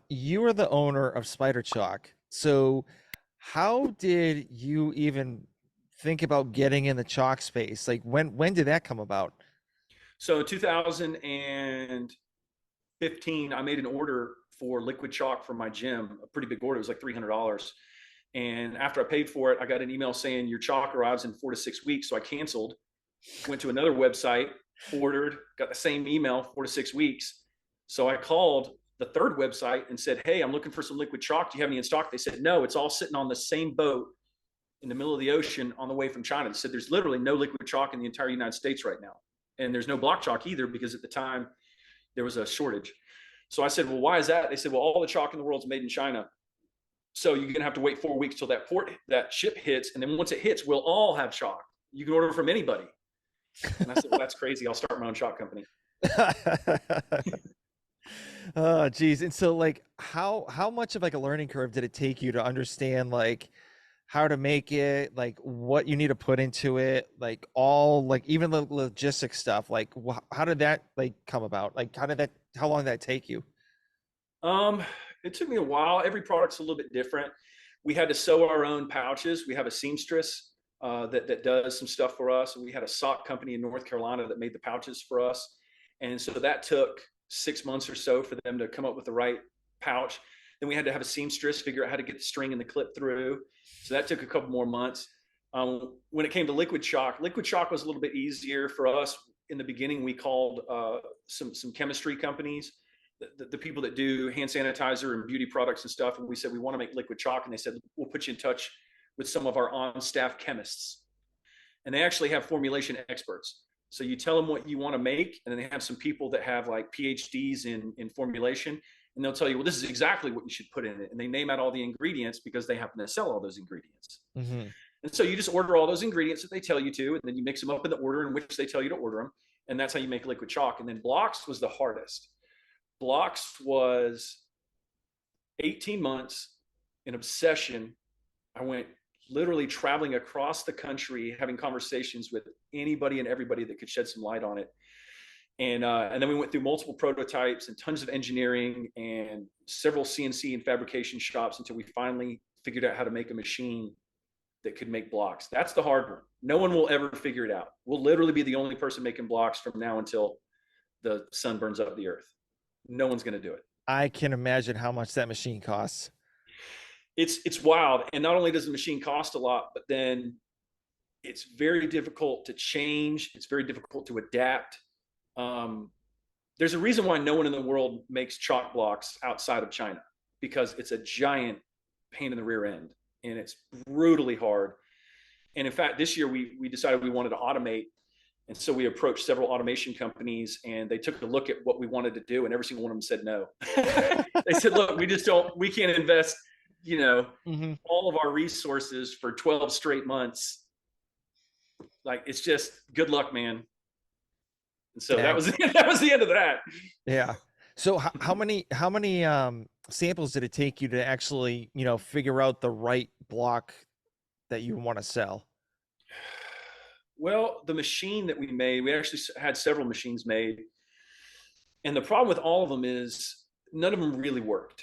You are the owner of Spider Chalk. So how did you even think about getting in the chalk space? Like when did that come about? So 2015, I made an order for liquid chalk for my gym, a pretty big order. It was like $300. And after I paid for it, I got an email saying your chalk arrives in 4 to 6 weeks. So I canceled, went to another website, ordered, got the same email, 4 to 6 weeks. So I called the third website and said, hey, I'm looking for some liquid chalk. Do you have any in stock? They said, no, it's all sitting on the same boat in the middle of the ocean on the way from China. They said, there's literally no liquid chalk in the entire United States right now. And there's no block chalk either because at the time there was a shortage. So I said, well, why is that? They said, well, all the chalk in the world is made in China. So you're gonna have to wait 4 weeks till that ship hits, and then once it hits, we'll all have chalk. You can order from anybody. And I said, well, that's crazy. I'll start my own chalk company. Oh, geez. And so like how much of like a learning curve did it take you to understand like how to make it, like what you need to put into it, like all like even the logistic stuff, like how did that like come about? Like how long did that take you? Um, it took me a while. Every product's a little bit different. We had to sew our own pouches. We have a seamstress that does some stuff for us. And we had a sock company in North Carolina that made the pouches for us. And so that took 6 months or so for them to come up with the right pouch. Then we had to have a seamstress figure out how to get the string and the clip through. So that took a couple more months. When it came to liquid chalk was a little bit easier for us. In the beginning, we called some chemistry companies, the people that do hand sanitizer and beauty products and stuff. And we said, we want to make liquid chalk. And they said, we'll put you in touch with some of our on-staff chemists. And they actually have formulation experts. So you tell them what you want to make, and then they have some people that have like PhDs in formulation, and they'll tell you, well, this is exactly what you should put in it. And they name out all the ingredients because they happen to sell all those ingredients. Hmm. And so you just order all those ingredients that they tell you to, and then you mix them up in the order in which they tell you to order them. And that's how you make liquid chalk. And then blocks was the hardest. Blocks was 18 months, an obsession. I went literally traveling across the country, having conversations with anybody and everybody that could shed some light on it. And then we went through multiple prototypes and tons of engineering and several CNC and fabrication shops until we finally figured out how to make a machine that could make blocks. That's the hard one. No one will ever figure it out. We'll literally be the only person making blocks from now until the sun burns up the earth. No one's going to do it. I can imagine how much that machine costs. It's wild. And not only does the machine cost a lot, but then it's very difficult to change. It's very difficult to adapt. Um, there's a reason why no one in the world makes chalk blocks outside of China, because it's a giant pain in the rear end and it's brutally hard. And in fact, this year we decided we wanted to automate. And so we approached several automation companies and they took a look at what we wanted to do. And every single one of them said no. They said, look, we can't invest, Hmm. all of our resources for 12 straight months. Like, it's just good luck, man. And so that Dang. was that was the end of that. Yeah. So how many samples did it take you to actually, figure out the right block that you want to sell? Well, the machine that we made, we actually had several machines made. And the problem with all of them is none of them really worked.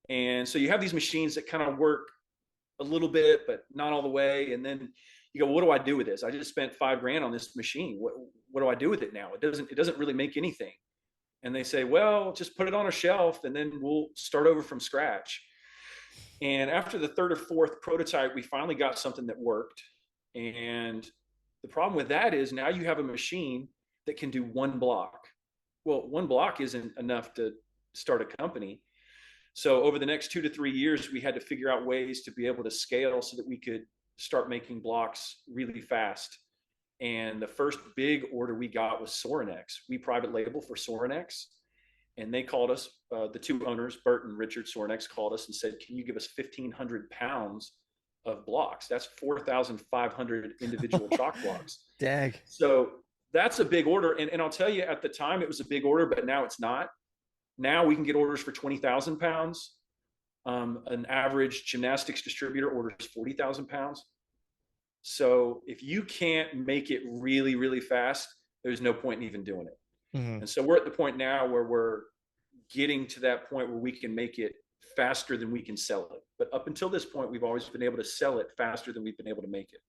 And so you have these machines that kind of work a little bit, but not all the way. And then you go, what do I do with this? I just spent $5,000 on this machine. What do I do with it now? It doesn't really make anything. And they say, well, just put it on a shelf and then we'll start over from scratch. And after the third or fourth prototype, we finally got something that worked. And the problem with that is now you have a machine that can do one block. Well, one block isn't enough to start a company. So over the next 2 to 3 years, we had to figure out ways to be able to scale so that we could start making blocks really fast. And the first big order we got was Sorinex. We private label for Sorinex. And they called us, the two owners, Bert and Richard Sorinex, called us and said, can you give us 1,500 pounds of blocks? That's 4,500 individual chalk blocks. Dang. So that's a big order. And I'll tell you, at the time, it was a big order, but now it's not. Now we can get orders for 20,000 pounds. An average gymnastics distributor orders 40,000 pounds. So if you can't make it really, really fast, there's no point in even doing it. Hmm. And so we're at the point now where we're getting to that point where we can make it faster than we can sell it. But up until this point, we've always been able to sell it faster than we've been able to make it.